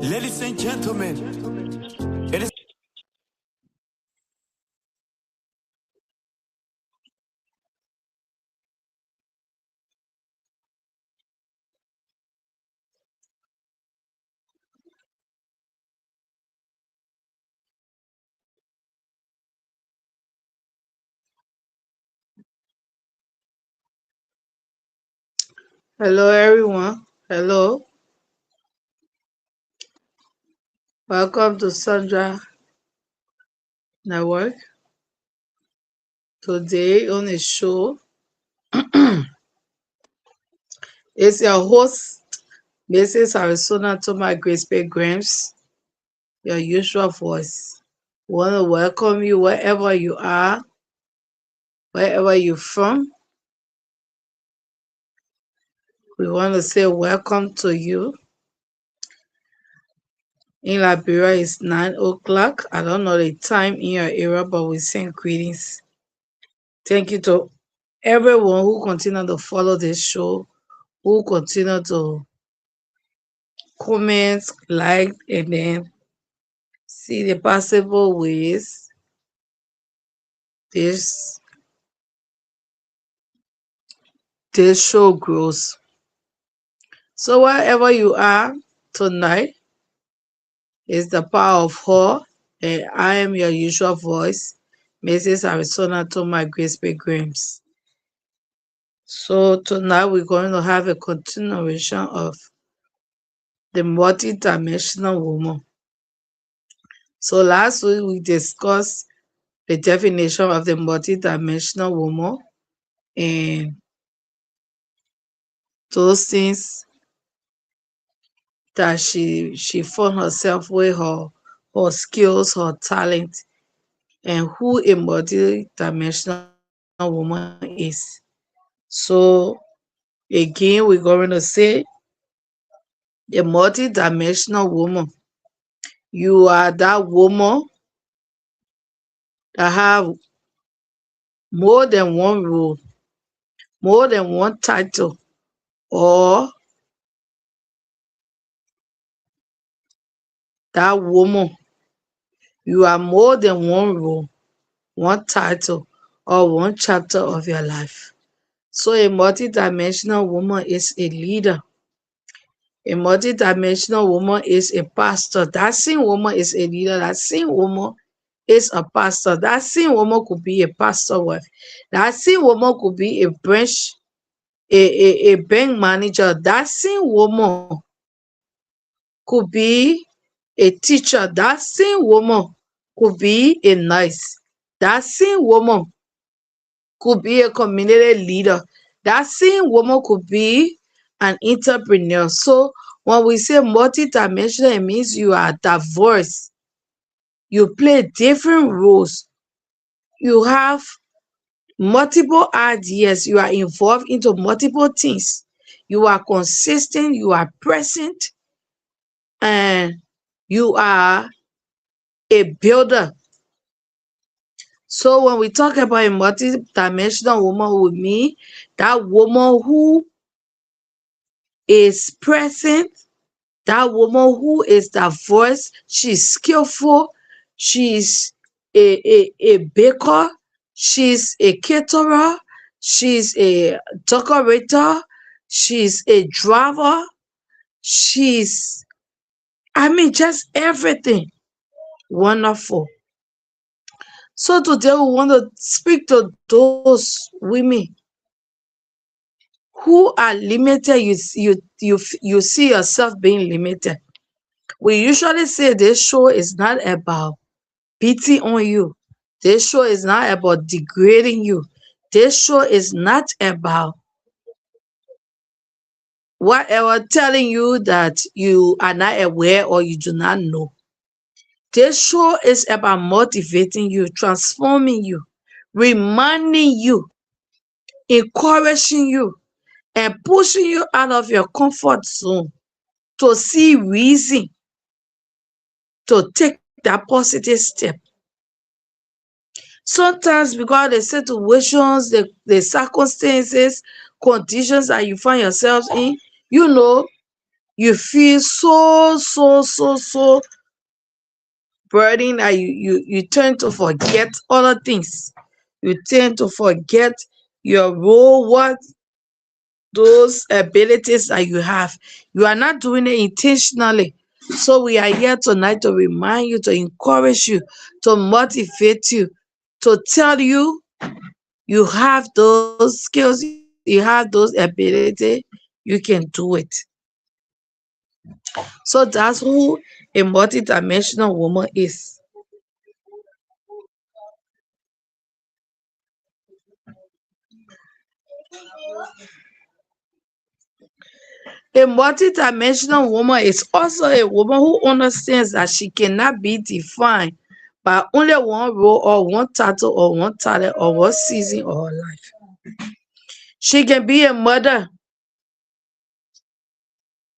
Ladies and gentlemen, it is. Hello, everyone. Hello. Welcome to Sandra Network. Today on the show is your host, Mrs. Arizona Toma Grace P. Grams, your usual voice. We want to welcome you wherever you are, wherever you're from. We want to say welcome to you. In Liberia, it's 9 o'clock. I don't know the time in your area, but we send greetings. Thank you to everyone who continue to follow this show, who continue to comment, like, and then see the possible ways this this show grows. So wherever you are tonight is the power of her, and I am your usual voice, Mrs. Arizona Toma Grace P. Grams. So tonight we're going to have a continuation of the multidimensional woman. So last week we discussed the definition of the multidimensional woman and those things that she found herself with her skills, her talent, and who a multi-dimensional woman is. So again, we're going to say a multi-dimensional woman. You are that woman that have more than one role, more than one title, or that woman, you are more than one role, one title, or one chapter of your life. So a multidimensional woman is a leader. A multidimensional woman is a pastor. That same woman is a leader. That same woman is a pastor. That same woman could be a pastor wife. That same woman could be a branch, a bank manager. That same woman could be a teacher. That same woman could be a nurse. That same woman could be a community leader. That same woman could be an entrepreneur. So when we say multidimensional, it means you are diverse. You play different roles. You have multiple ideas. You are involved into multiple things. You are consistent. You are present. And you are a builder. So when we talk about a multidimensional woman, we mean that woman who is present, that woman who is diverse, she's skillful, she's a baker, she's a caterer, she's a decorator, she's a driver, she's, just everything. Wonderful. So today we want to speak to those women who are limited. You see yourself being limited. We usually say this show is not about beating on you. This show is not about degrading you. This show is not about whatever telling you that you are not aware or you do not know. This show is about motivating you, transforming you, reminding you, encouraging you, and pushing you out of your comfort zone to see reason to take that positive step. Sometimes because the situations, the circumstances, conditions that you find yourselves in, you know, you feel so burdened that you tend to forget other things. You tend to forget your role, what those abilities that you have. You are not doing it intentionally. So we are here tonight to remind you, to encourage you, to motivate you, to tell you you have those skills, you have those ability, you can do it. So that's who a multidimensional woman is. A multidimensional woman is also a woman who understands that she cannot be defined by only one role or one title or one talent or one season of her life. She can be a mother,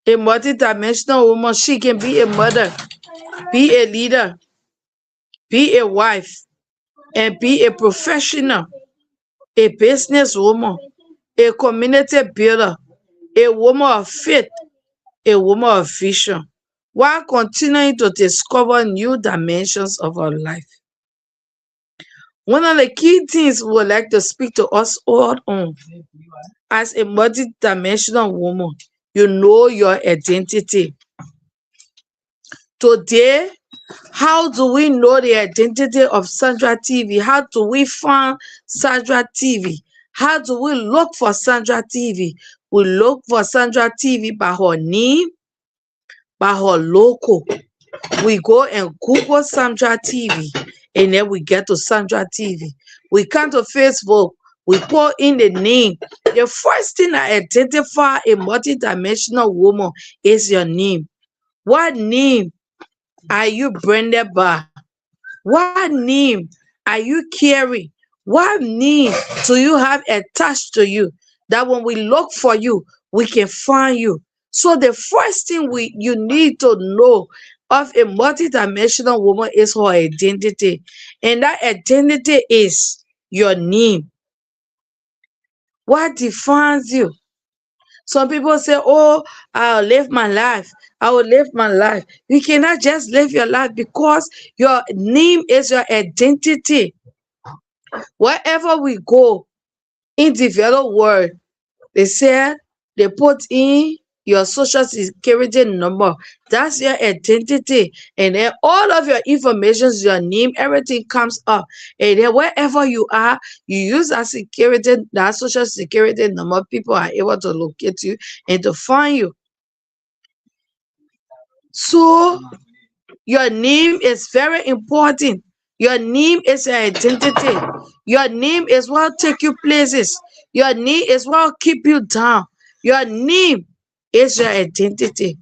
a multidimensional woman. She can be a mother, be a leader, be a wife, and be a professional, a businesswoman, a community builder, a woman of faith, a woman of vision, while continuing to discover new dimensions of our life. One of the key things we would like to speak to us all on as a multidimensional woman, you know your identity. Today, how do we know the identity of Sandra TV? How do we find Sandra TV? How do we look for Sandra TV? We look for Sandra TV by her name, by her logo. We go and Google Sandra TV, and then we get to Sandra TV. We come to Facebook, we put in the name. The first thing that identify a multidimensional woman is your name. What name are you branded by? What name are you carrying? What name do you have attached to you that when we look for you, we can find you? So the first thing you need to know of a multidimensional woman is her identity. And that identity is your name. What defines you? Some people say, oh, I'll live my life. I will live my life. You cannot just live your life because your name is your identity. Wherever we go in the developed world, they said they put in your social security number. That's your identity. And then all of your information, your name, everything comes up. And then wherever you are, you use that social security number, people are able to locate you and to find you. So your name is very important. Your name is your identity. Your name is what take you places. Your name is what keep you down. Your name is your identity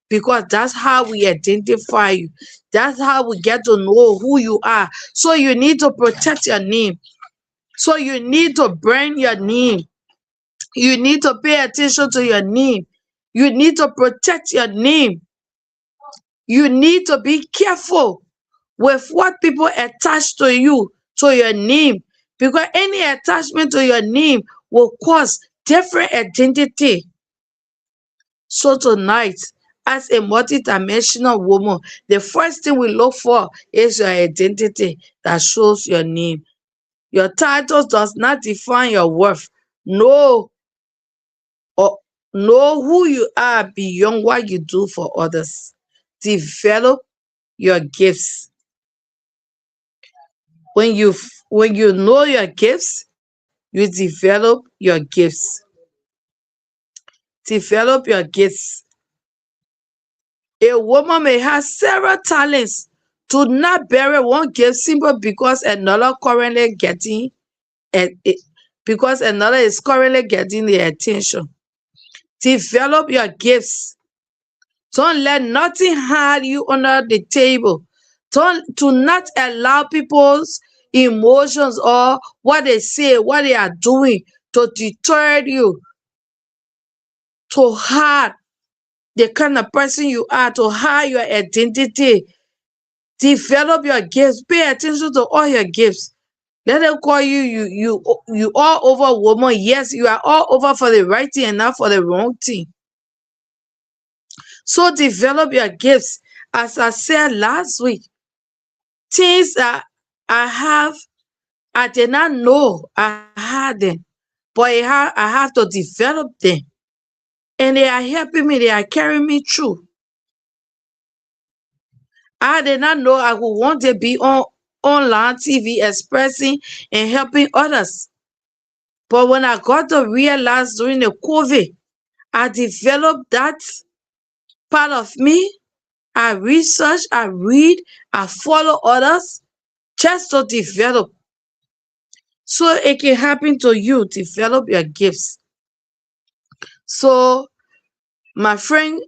because that's how we identify you. That's how we get to know who you are. So you need to protect your name. So you need to brand your name. You need to pay attention to your name. You need to protect your name. You need to be careful with what people attach to you, to your name, because any attachment to your name will cause different identity. So tonight, as a multidimensional woman, the first thing we look for is your identity that shows your name. Your titles does not define your worth. Know or know who you are beyond what you do for others. Develop your gifts. When you know your gifts, you develop your gifts. Develop your gifts. A woman may have several talents to not bury one gift simply because another currently getting because another is currently getting the attention. Develop your gifts. Don't let nothing hide you under the table. Do not allow people's emotions or what they say, what they are doing to deter you, to hide the kind of person you are, to hide your identity. Develop your gifts. Pay attention to all your gifts. Let them call you all over woman. Yes, you are all over for the right thing and not for the wrong thing. So develop your gifts. As I said last week, things that I have, I did not know I had them, but I have to develop them. And they are helping me, they are carrying me through. I did not know I would want to be on online TV expressing and helping others. But when I got to realize during the COVID, I developed that part of me. I research, I read, I follow others just to develop. So it can happen to you, develop your gifts. So my friend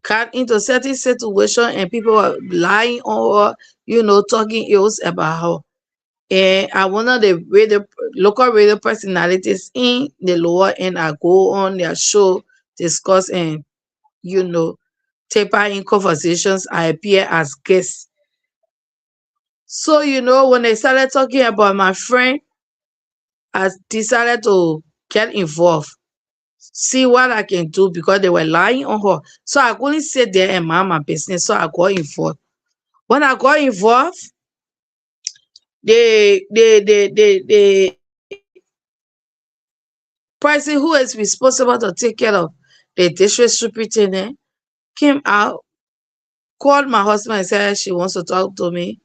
got into certain situation and people were lying on her, talking ills about her. And I one of the local radio personalities in the lower end. I go on their show, discuss and you know, take part in conversations. I appear as guest. So when they started talking about my friend, I decided to get involved, see what I can do because they were lying on her. So I couldn't sit there and mind my business. So I got involved. When I got involved, the person who is responsible to take care of the district superintendent came out, called my husband and said she wants to talk to me,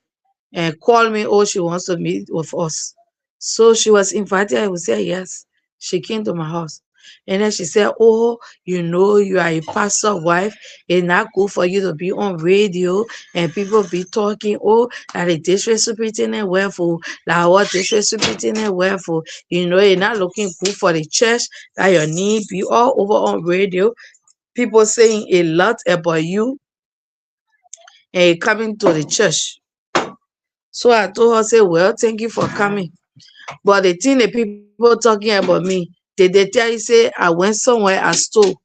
and called me, oh, she wants to meet with us. So she was invited. I would say yes. She came to my house. And then she said, oh, you are a pastor's wife. It's not good for you to be on radio and people be talking, oh, that the district superintendent wherefore, that our district superintendent wherefore. It's not looking good for the church that your name be all over on radio. People saying a lot about you and coming to the church. So I told her, say, well, thank you for coming. But the thing the people talking about me, they tell you, say, I went somewhere, I stole.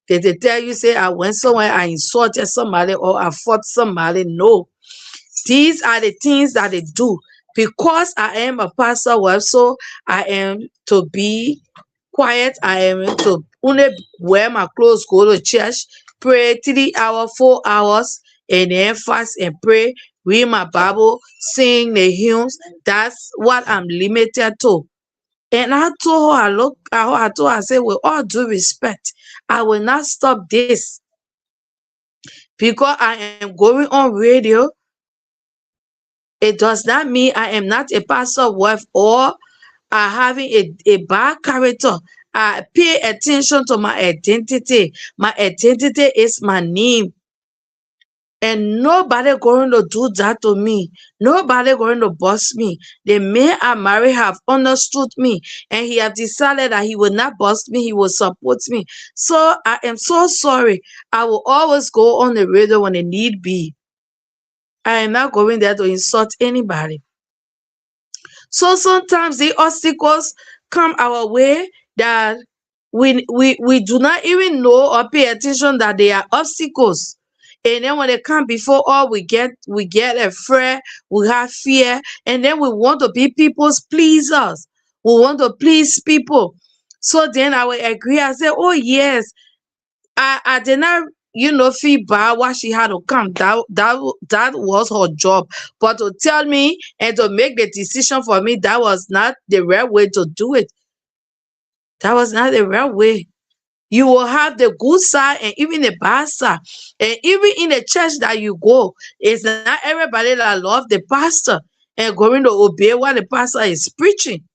They tell you, say, I went somewhere, I insulted somebody or I fought somebody. No. These are the things that they do. Because I am a pastor, well, so I am to be quiet. I am to only wear my clothes, go to church, pray 3 hours, 4 hours, and then fast and pray, read my Bible, sing the hymns. That's what I'm limited to. And I told her, I told her, I said, with all due respect, I will not stop this because I am going on radio. It does not mean I am not a pastor's wife or I having a bad character. I pay attention to my identity. My identity is my name. And nobody going to do that to me. Nobody going to boss me. The man I married have understood me. And he have decided that he will not boss me. He will support me. So I am so sorry. I will always go on the radio when it need be. I am not going there to insult anybody. So sometimes the obstacles come our way that we do not even know or pay attention that they are obstacles. And then when they come before all, we get afraid, we have fear, and then we want to be people's pleasers. We want to please people. So then I will agree. I say, oh yes, I did not, feel bad why she had to come. That was her job. But to tell me and to make the decision for me, that was not the right way to do it. That was not the right way. You will have the good side and even the bad side. And even in the church that you go, it's not everybody that love the pastor and going to obey what the pastor is preaching.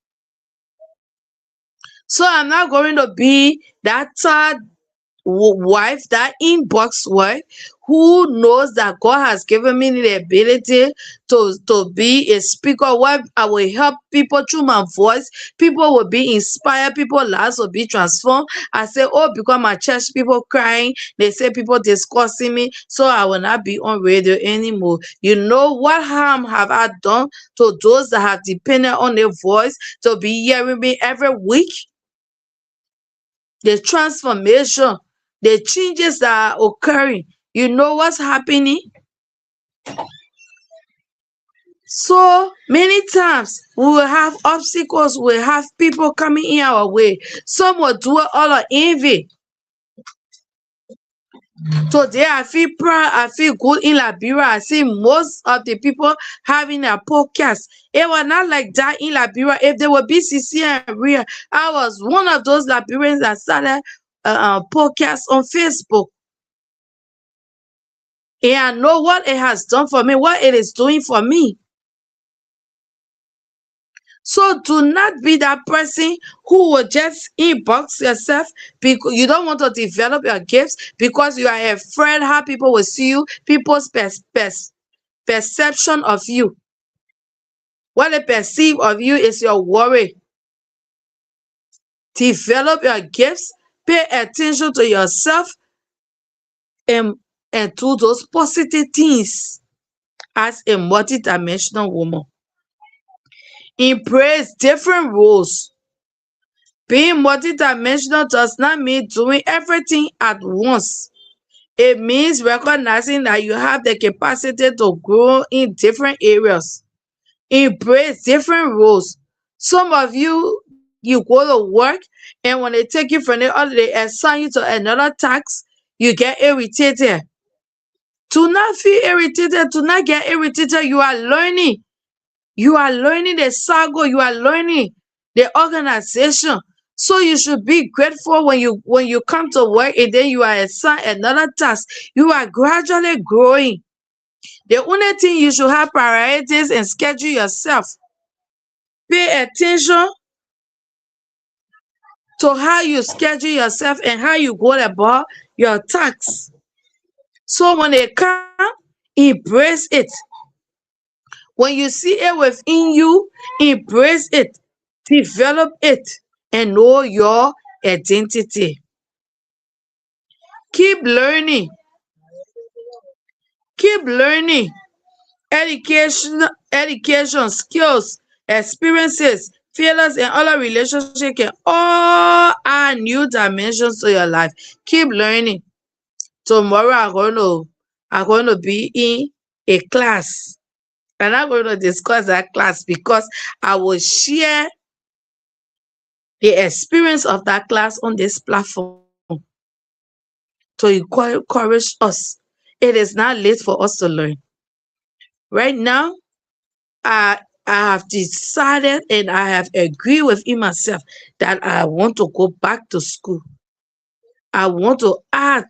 So I'm not going to be that third wife, that inbox wife, who knows that God has given me the ability to be a speaker where I will help people through my voice. People will be inspired, people's lives will be transformed. I say, oh, because my church people crying, they say people discussing me, so I will not be on radio anymore. You know what harm have I done to those that have depended on their voice to be hearing me every week? The transformation, the changes that are occurring. You know what's happening? So many times we will have obstacles, we will have people coming in our way. Some will do it all of envy. Today, I feel proud, I feel good in Liberia. I see most of the people having a podcast. It was not like that in Liberia. If they were BCC and Ria, I was one of those Liberians that started podcasts on Facebook. And I know what it has done for me, what it is doing for me. So do not be that person who will just inbox yourself because you don't want to develop your gifts because you are afraid how people will see you, people's perception of you. What they perceive of you is your worry. Develop your gifts, pay attention to yourself, and, and do those positive things as a multidimensional woman. Embrace different roles. Being multidimensional does not mean doing everything at once. It means recognizing that you have the capacity to grow in different areas. Embrace different roles. Some of you, you go to work, and when they take you from the other, they assign you to another task, you get irritated. Do not feel irritated. Do not get irritated. You are learning. You are learning the saga. You are learning the organization. So you should be grateful when you come to work and then you are assigned another task. You are gradually growing. The only thing you should have priorities and schedule yourself. Pay attention to how you schedule yourself and how you go about your tasks. So when they come, embrace it. When you see it within you, embrace it, develop it, and know your identity. Keep learning. Keep learning. Education, skills, experiences, failures, and other relationships can all add new dimensions to your life. Keep learning. Tomorrow I'm going to be in a class. And I'm going to discuss that class because I will share the experience of that class on this platform to encourage us. It is not late for us to learn. Right now, I have decided and I have agreed within myself that I want to go back to school. I want to add,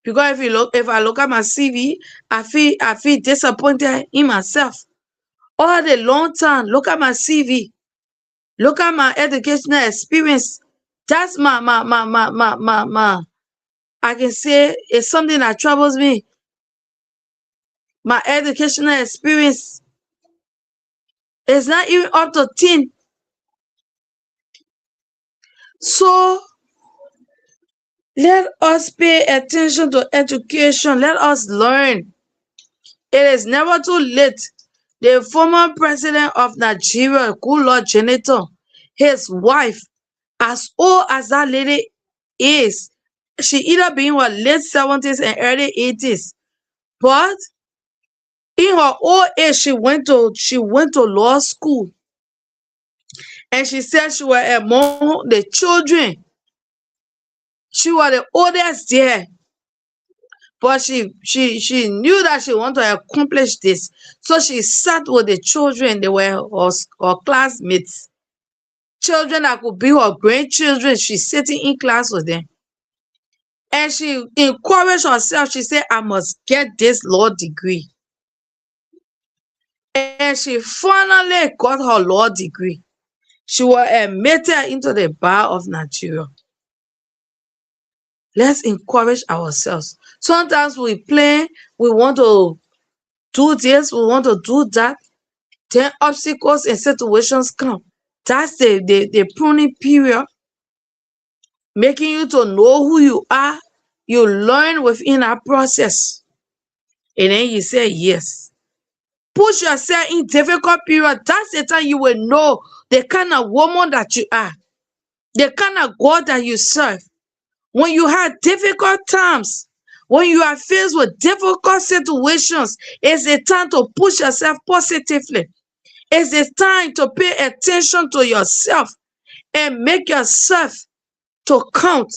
because if I look at my CV, I feel disappointed in myself. All the long time, look at my CV, look at my educational experience. That's my I can say it's something that troubles me. My educational experience is not even up to 10. So let us pay attention to education. Let us learn. It is never too late. The former president of Nigeria, Goodluck Jonathan, his wife, as old as that lady is, she either be in her late 70s and early 80s, but in her old age, she went to law school, and she said she was among the children. She was the oldest there, but she knew that she wanted to accomplish this. So she sat with the children. They were her classmates, children that could be her grandchildren. She's sitting in class with them. And she encouraged herself. She said, I must get this law degree. And she finally got her law degree. She was admitted into the bar of Nigeria. Let's encourage ourselves. Sometimes we play, we want to do this, we want to do that. Then obstacles and situations come. That's the pruning period, making you to know who you are. You learn within that process. And then you say yes. Push yourself in difficult period. That's the time you will know the kind of woman that you are, the kind of God that you serve. When you have difficult times, when you are faced with difficult situations, it's a time to push yourself positively. It's a time to pay attention to yourself and make yourself to count.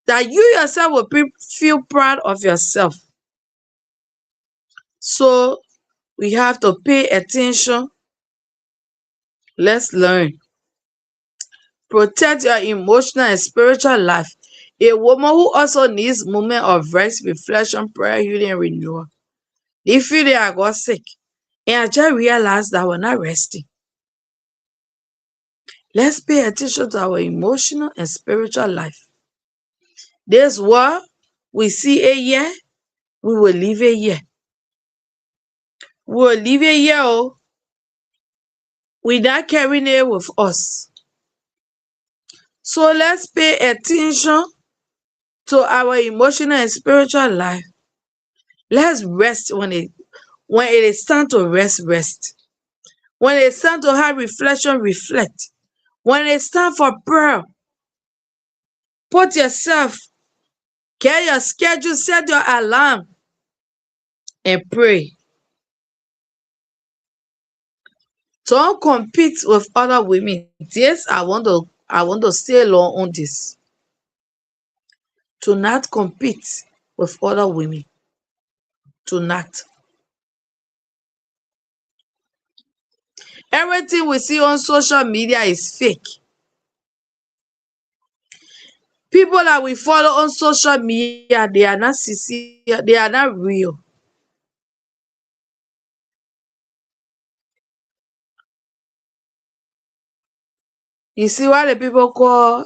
that you yourself will feel proud of yourself. So we have to pay attention. Let's learn. Protect your emotional and spiritual life. A woman who also needs moment of rest, reflection, prayer, healing, and renewal. They feel they are got sick. And I just realized that we're not resting. Let's pay attention to our emotional and spiritual life. This what we see a year, we will live a year. We will live a year without carrying it with us. So let's pay attention to our emotional and spiritual life. Let's rest when it is time to rest. When it's time to have reflection, reflect. When it's time for prayer, put yourself, get your schedule, set your alarm, and pray. Don't compete with other women. This I want to stay long on this. To not compete with other women. To not. Everything we see on social media is fake. People that we follow on social media, they are not sincere, they are not real. You see what the people call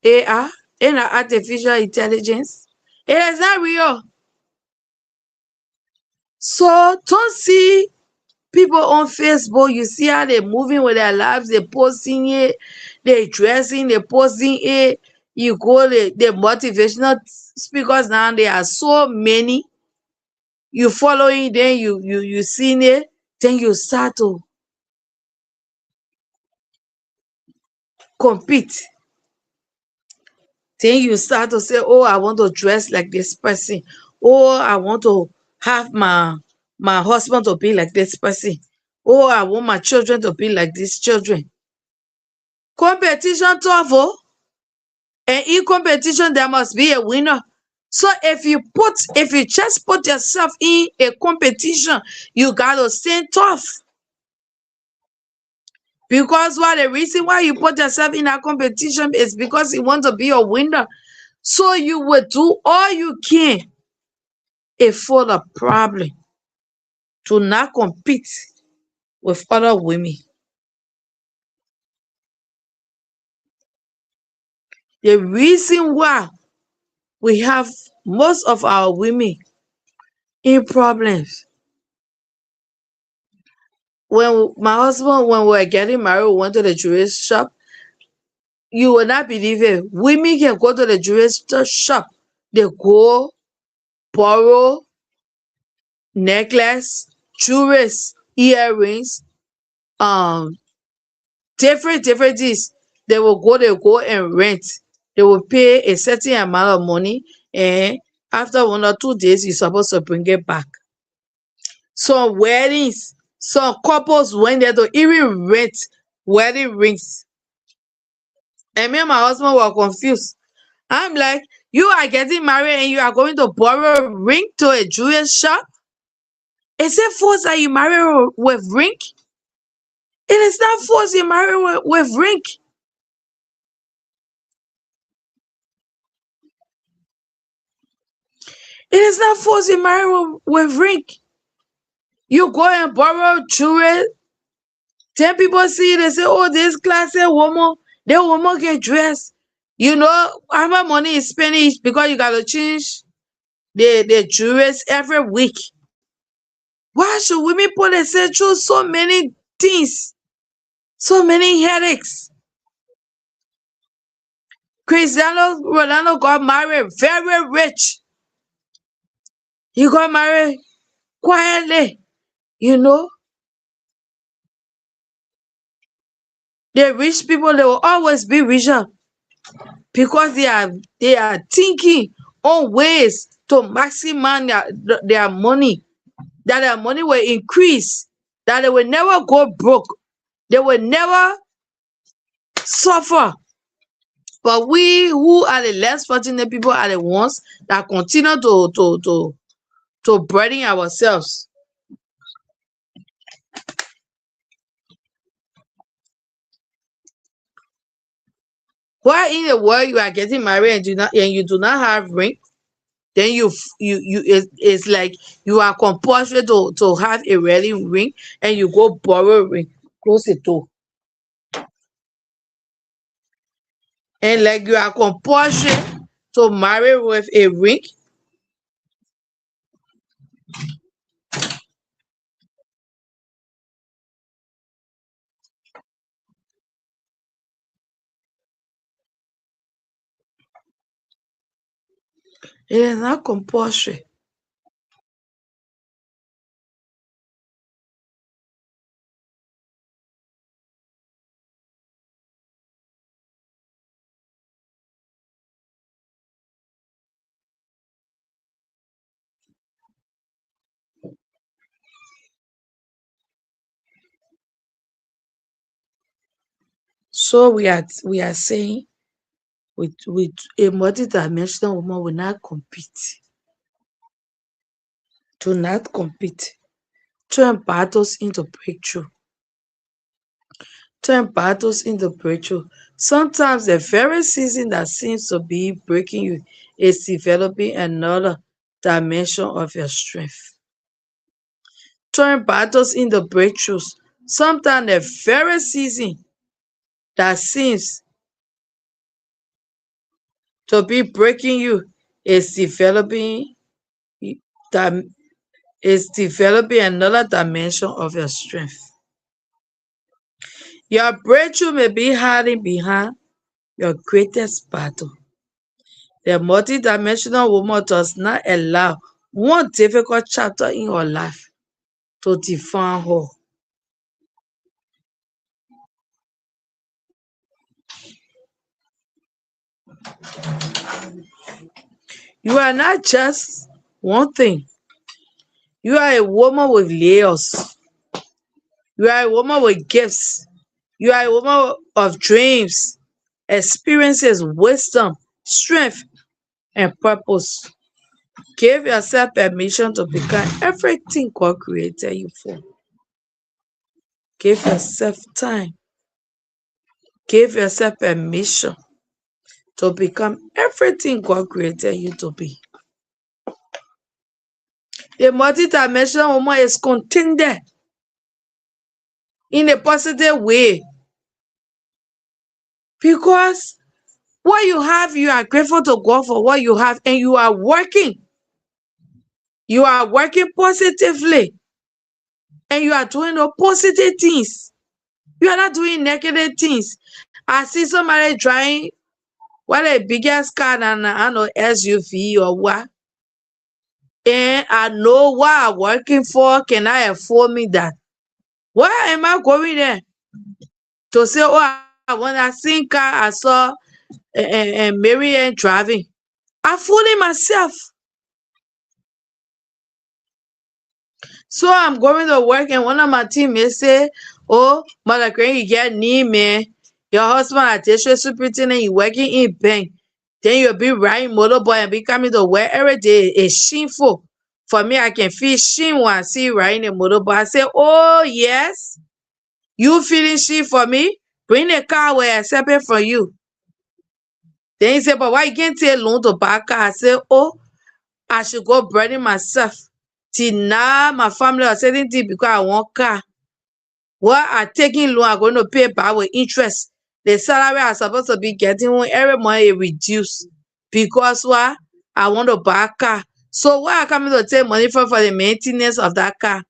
AI, artificial intelligence? It is not real. So don't see people on Facebook, you see how they're moving with their lives, they're posting it, they're dressing, they're posting it. You go the motivational speakers now, there are so many. You following them, you seeing it, then you start to compete. Then you start to say, oh, I want to dress like this person. Oh, I want to have my husband to be like this person. Oh, I want my children to be like these children. Competition tough, oh. And in competition, there must be a winner. So if you just put yourself in a competition, you gotta stay tough. Because the reason why you put yourself in a competition is because you want to be a winner. So you will do all you can for the problem to not compete with other women. The reason why we have most of our women in problems. When my husband, when we were getting married, we went to the jewelry shop. You will not believe it. Women can go to the jewelry shop. They go borrow necklace, jewelry, earrings, different things. They go and rent. They will pay a certain amount of money, and after 1 or 2 days, you're supposed to bring it back. Some weddings, some couples went there to even rent wedding rings. And me and my husband were confused. I'm like, you are getting married and you are going to borrow a ring to a jewelry shop? Is it forced that you marry with ring? It is not forced you marry with ring. It is not forced you marry with ring. You go and borrow jewelry. 10 people see it, they say, oh, this classy woman, the woman can dress. You know how much money is spending because you gotta change the jewelry every week. Why should women put themselves through so many things? So many headaches. Cristiano Ronaldo got married very rich. He got married quietly, you know. The rich people, they will always be richer because they are thinking on ways to maximize their money, that their money will increase, that they will never go broke, they will never suffer But we who are the less fortunate people are the ones that continue to burden ourselves. Why in the world you are getting married and you do not have ring? Then it's like you are compulsory to have a wedding ring, and you go borrow a ring, close it door. And like you are compulsory to marry with a ring. It is not compulsory. So we are saying with a multidimensional woman will not compete. Do not compete. Turn battles into breakthrough. Turn battles into breakthrough. Sometimes the very season that seems to be breaking you is developing another dimension of your strength. Turn battles into breakthroughs. Sometimes the very season that seems to be breaking you is developing another dimension of your strength. Your breakthrough may be hiding behind your greatest battle. The multidimensional woman does not allow one difficult chapter in her life to define her. You are not just one thing. You are a woman with layers. You are a woman with gifts. You are a woman of dreams, experiences, wisdom, strength, and purpose. Give yourself permission to become everything God created you for. Give yourself time. Give yourself permission to become everything God created you to be. The multidimensional woman is contented in a positive way, because what you have, you are grateful to God for what you have, and you are working. You are working positively, and you are doing the positive things. You are not doing negative things. I see somebody driving what a biggest car than I know SUV or what, and I know what I'm working for. Can I afford me that? Why am I going there to say, oh, when I seen car, I saw and Marianne driving? I'm fooling myself. So I'm going to work, and one of my teammates say, oh, Mother Crane, you get knee, man. Your husband at district superintendent, you working in bank. Then you'll be riding motorboy and be coming to work every day. It's shameful. For me, I can feel shame when I see you riding a motorboy. I say, oh, yes. You feeling shame for me? Bring the car where I accept it from you. Then he said, but why you can't take loan to buy a car? I said, oh, I should go burden myself. Till now, my family are certain things because I want car. What I taking loan, I'm going to pay back with interest. The salary I'm supposed to be getting every month is reduced. Because why? I want to buy a car. So why I coming to take money for the maintenance of that car?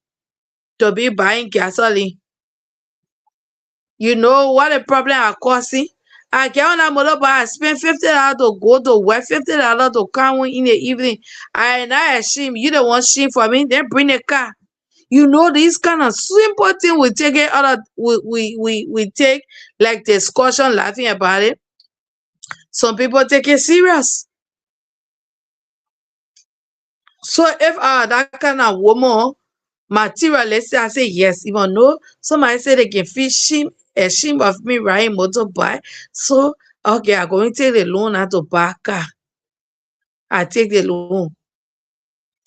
To be buying gasoline. You know what the problem are causing? I get on that motorbike, I spend $50 to go to work, $50 to come in the evening. I not ashamed. You don't want shame for me, then bring a car. You know, these kind of simple thing we take it out of we take like discussion, laughing about it. Some people take it serious. So if that kind of woman materialistic, I say yes. Even though somebody say they can feel ashamed of me riding motorbike. So Okay, I'm going to take the loan now to buy a car. I take the loan.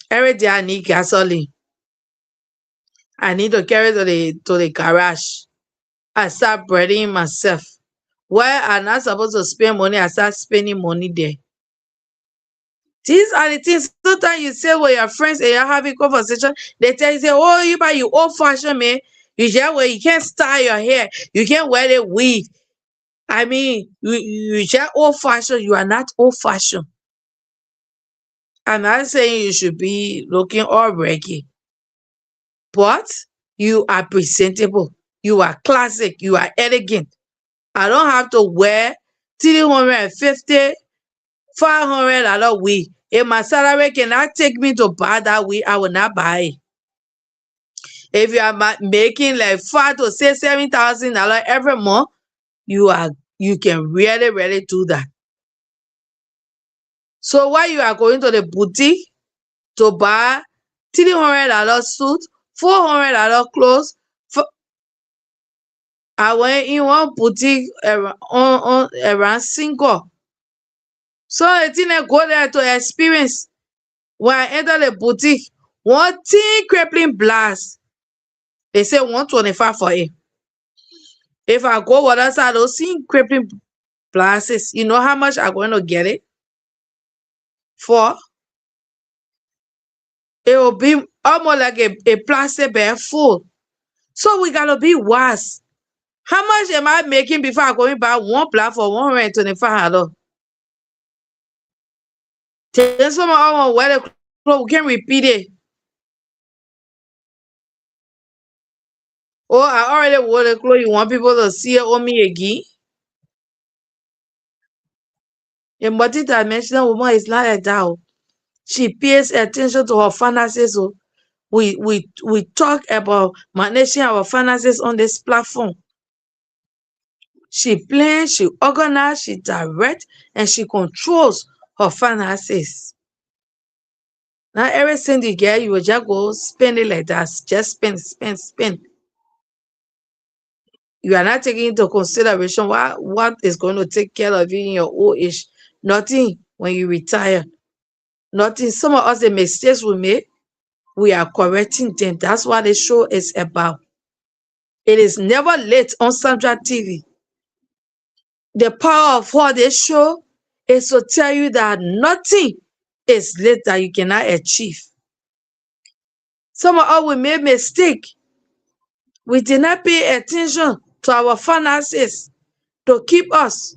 Every day I need gasoline. I need to carry to the garage. I start burdening myself. Where I'm not supposed to spend money, I start spending money there. These are the things sometimes you say with your friends and you're having conversation. They tell you, say, oh, you old fashioned man. You just well, you can't style your hair. You can't wear the wig. I mean, you just old fashioned. You are not old fashioned. I'm not saying you should be looking all reggae, but you are presentable. You are classic. You are elegant. I don't have to wear 350 $500 wig. If my salary cannot take me to buy that wig, I will not buy it. If you are making like $5,000 to $7,000 every month, you can really do that. So while you are going to the boutique to buy $300 suit, $400 clothes, I went in one boutique around Single. So the thing I go there to experience. When I enter the boutique, one thing crippling blast, they say 125 for it. If I go with us, I don't see crippling blasts. You know how much I'm going to get it for? It will be almost like a plastic bag full. So we gotta be wise. How much am I making before I go and buy one black for $125? Then someone want to wear the clothes, we can repeat it. Oh, I already wore the clothes. You want people to see it on me again? A multidimensional woman is not like that. She pays attention to her finances. So we talk about managing our finances on this platform. She plans, she organizes, she directs, and she controls her finances. Not everything you get, you will just go spend it like that. Just spend. You are not taking into consideration what is going to take care of you in your old age. Nothing when you retire. Nothing. Some of us, the mistakes we make, we are correcting them. That's what the show is about. It is never late on Sandra TV. The power of what they show is to tell you that nothing is late that you cannot achieve. Some of us, we made mistake. We did not pay attention to our finances to keep us.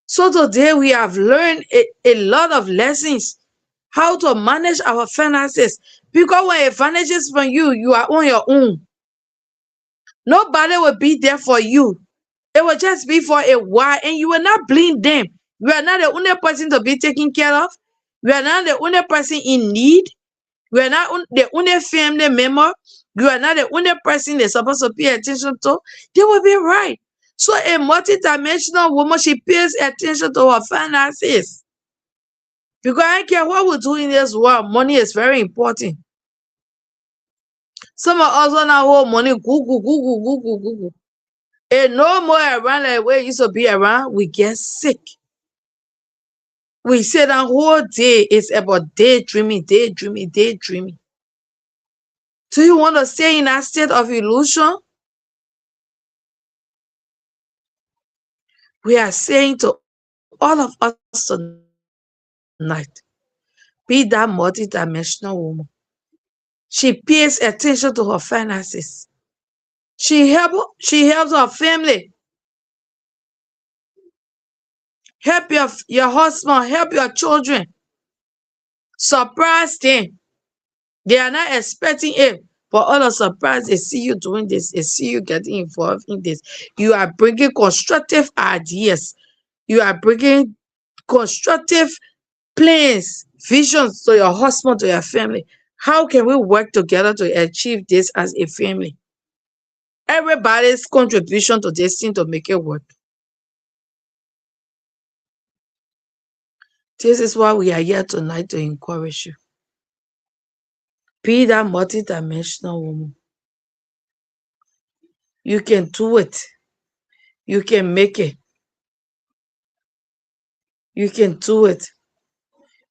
So today we have learned a lot of lessons how to manage our finances. Because when it vanishes from you, you are on your own. Nobody will be there for you. It will just be for a while and you will not blame them. You are not the only person to be taken care of. You are not the only person in need. You are not the only family member. You are not the only person they're supposed to pay attention to. They will be right. So a multidimensional woman, she pays attention to her finances. Because I don't care what we do in this world, money is very important. Some of us want our whole money, Google. And no more around like where it used to be around, we get sick. We say that whole day is about daydreaming. Do you want to stay in that state of illusion? We are saying to all of us tonight, be that multidimensional woman. She pays attention to her finances. She helps her family. Help your husband, help your children. Surprise them. They are not expecting it, but all of surprise, they see you doing this, they see you getting involved in this. You are bringing constructive ideas. You are bringing constructive plans, visions to your husband, to your family. How can we work together to achieve this as a family? Everybody's contribution to this thing to make it work. This is why we are here tonight to encourage you. Be that multidimensional woman. You can do it. You can make it. You can do it.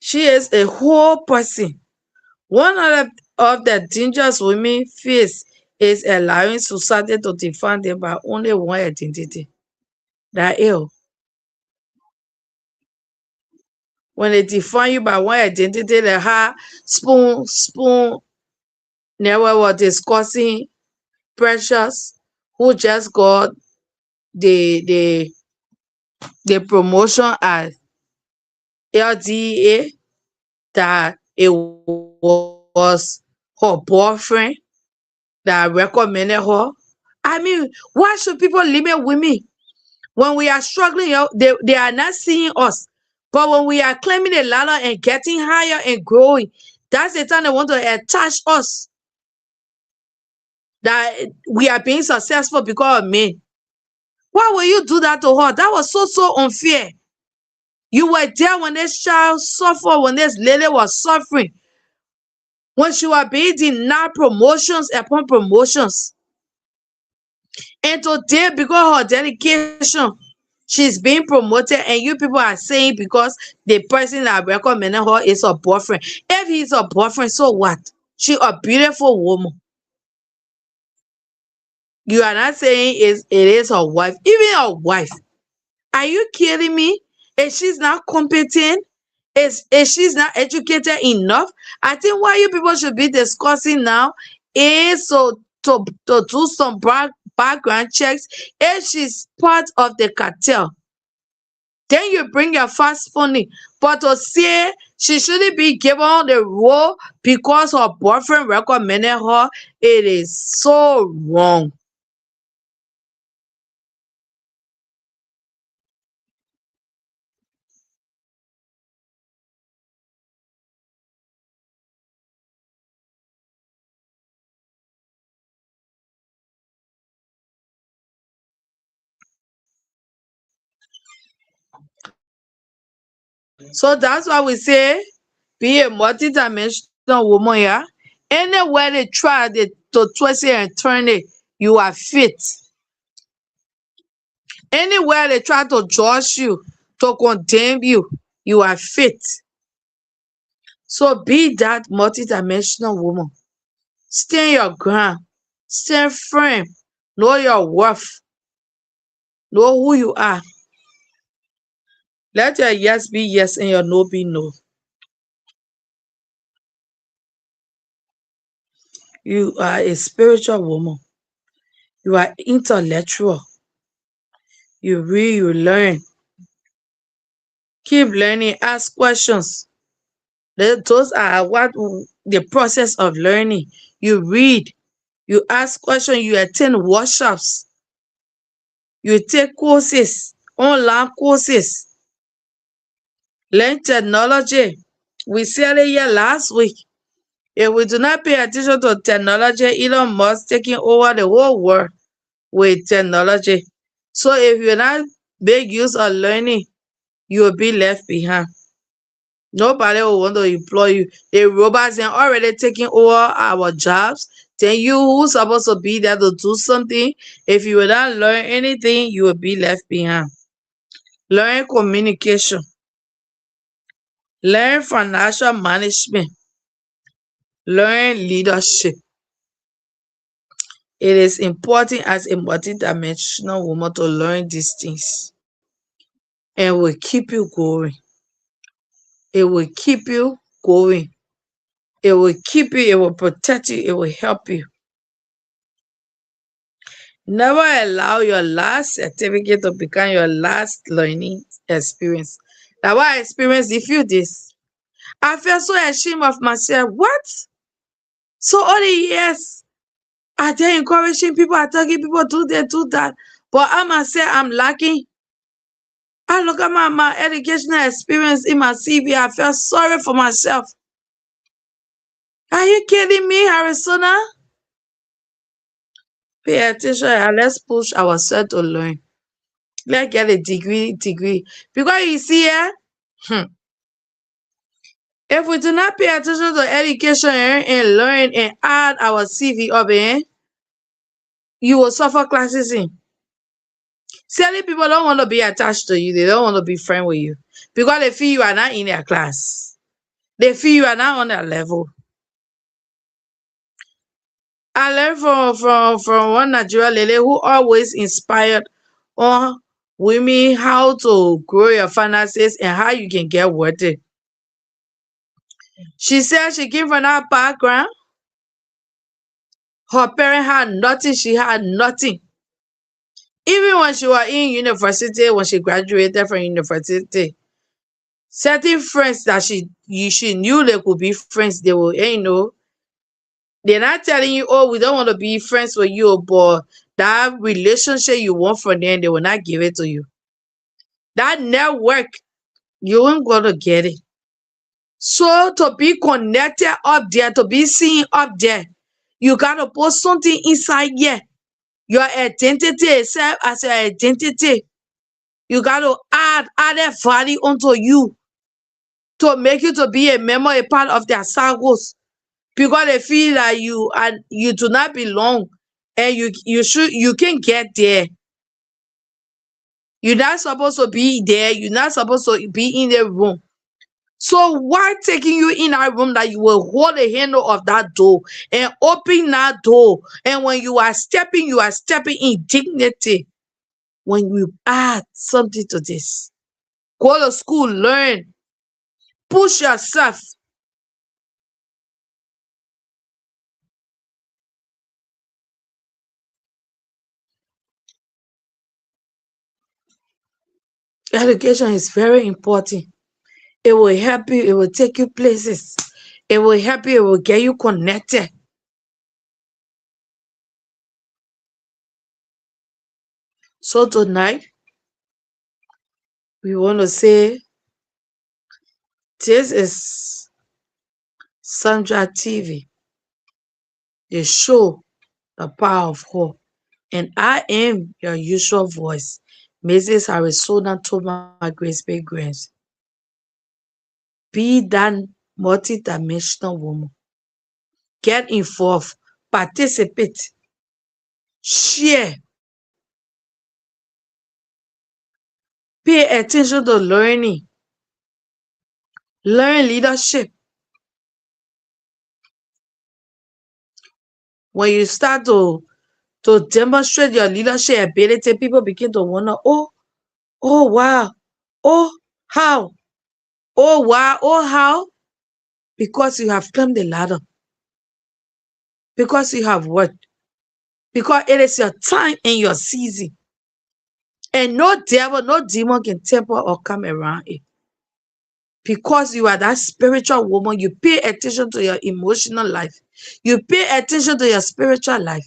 She is a whole person. One of the dangers women face is allowing society to define them by only one identity. That ill. When they define you by one identity, like how Spoon never was discussing Precious, who just got the the the promotion at LDA, that it was her boyfriend that recommended her. I mean, why should people limit women? When we are struggling, they are not seeing us. But when we are climbing the ladder and getting higher and growing, that's the time they want to attach us, that we are being successful because of men. Why will you do that to her? That was so unfair. You were there when this child suffered, when this lady was suffering, when she was being denied promotions upon promotions. And today, because of her dedication, she's being promoted, and you people are saying because the person that recommended her is her boyfriend. If he's her boyfriend, so what? She a beautiful woman. You are not saying it is her wife. Even her wife. Are you kidding me? If she's not competent, if she's not educated enough, I think what you people should be discussing now is to do some background checks. If she's part of the cartel, then you bring your fast money. But to say she shouldn't be given the role because her boyfriend recommended her, it is so wrong. So that's why we say, be a multidimensional woman, yeah. Anywhere they try to twist it and turn it, you are fit. Anywhere they try to judge you, to condemn you, you are fit. So be that multidimensional woman. Stand your ground. Stand firm. Know your worth. Know who you are. Let your yes be yes and your no be no. You are a spiritual woman. You are intellectual. You read, you learn. Keep learning, ask questions. Those are what the process of learning. You read, you ask questions, you attend workshops, you take courses, online courses, learn technology. We said it here last week. If we do not pay attention to technology, Elon Musk taking over the whole world with technology. So if you're not make use of learning, you will be left behind. Nobody will want to employ you. The robots are already taking over our jobs. Then you who's supposed to be there to do something, if you will not learn anything, you will be left behind. Learn communication. Learn financial management. Learn leadership. It is important as a multidimensional woman to learn these things. And it will keep you going. It will keep you going. It will keep you, it will protect you, it will help you. Never allow your last certificate to become your last learning experience. Now, what I experienced, if you this, I felt so ashamed of myself. What? So all the years, I there encouraging people, I talking people do this, do that. But I myself, I'm lacking. I look at my educational experience in my CV, I felt sorry for myself. Are you kidding me, Arizona? Pay attention and let's push ourselves to learn. Let's get a degree. Because you see here, if we do not pay attention to education and learn and add our CV up, you will suffer classism. Silly people don't want to be attached to you. They don't want to be friends with you because they feel you are not in their class. They feel you are not on their level. I learned from one Nigerian lady who always inspired on women how to grow your finances and how you can get wealthy. She said she came from that background. Her parents had nothing. She had nothing. Even when she was in university, when she graduated from university, certain friends that she knew they could be friends, they will, they're not telling you, oh, we don't want to be friends with you, but that relationship you want from them, they will not give it to you. That network, you ain't gonna get it. So to be connected up there, to be seen up there, you gotta put something inside here. Your identity, self as your identity. You gotta add added value onto you to make you to be a member, a part of their circles. Because they feel like you do not belong and you can get there. You're not supposed to be there. You're not supposed to be in the room. So why taking you in that room that you will hold the handle of that door and open that door? And when you are stepping in dignity. When you add something to this, go to school, learn, push yourself. Education is very important. It will help you, it will take you places. It will help you, it will get you connected. So tonight, we want to say this is Sandra TV, the show, The Power of Hope. And I am your usual voice, Mrs. Arizona Thomas Grace Bay Grants. Be that multidimensional woman. Get involved, participate, share, pay attention to learning, learn leadership. When you start to demonstrate your leadership ability, people begin to wonder, oh wow, oh how, oh wow, oh how, because you have climbed the ladder, because you have worked, because it is your time and your season. And no devil, no demon can temper or come around it. Because you are that spiritual woman, you pay attention to your emotional life. You pay attention to your spiritual life.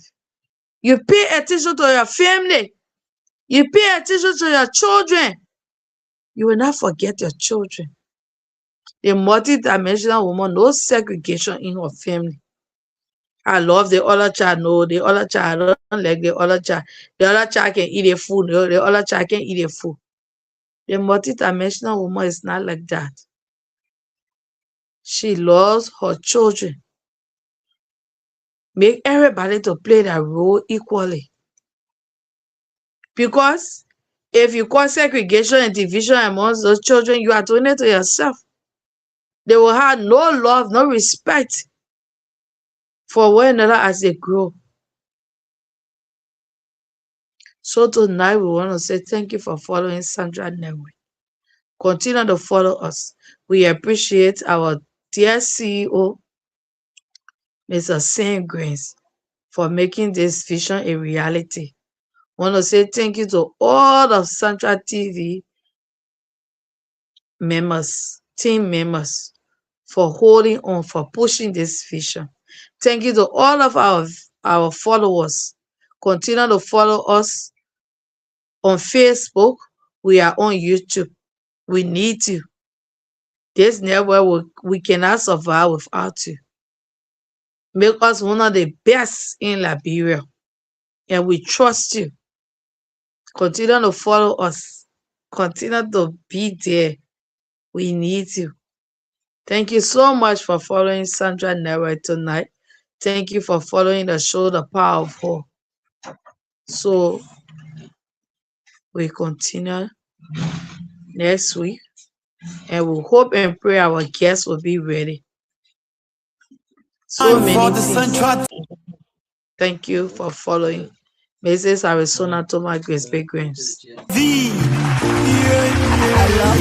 You pay attention to your family. You pay attention to your children. You will not forget your children. A multi-dimensional woman, no segregation in her family. I love the other child. No, the other child, I don't like the other child. The other child can eat a food. No, the other child can eat a food. The multi-dimensional woman is not like that. She loves her children. Make everybody to play their role equally. Because if you cause segregation and division amongst those children, you are doing it to yourself. They will have no love, no respect for one another as they grow. So tonight we want to say thank you for following Sandra Network. Continue to follow us. We appreciate our dear CEO, Mr. Sam Grace, for making this vision a reality. Want to say thank you to all of Sandra TV members, team members, for holding on, for pushing this vision. Thank you to all of our followers. Continue to follow us on Facebook. We are on YouTube. We need you. This network, we cannot survive without you. Make us one of the best in Liberia. And we trust you. Continue to follow us. Continue to be there. We need you. Thank you so much for following Sandra Network tonight. Thank you for following the show, The Power of Hope. So We continue next week, and we hope and pray our guests will be ready. So many things. Thank you for following Mrs. Arizona Thomas Grace Big Grace. I love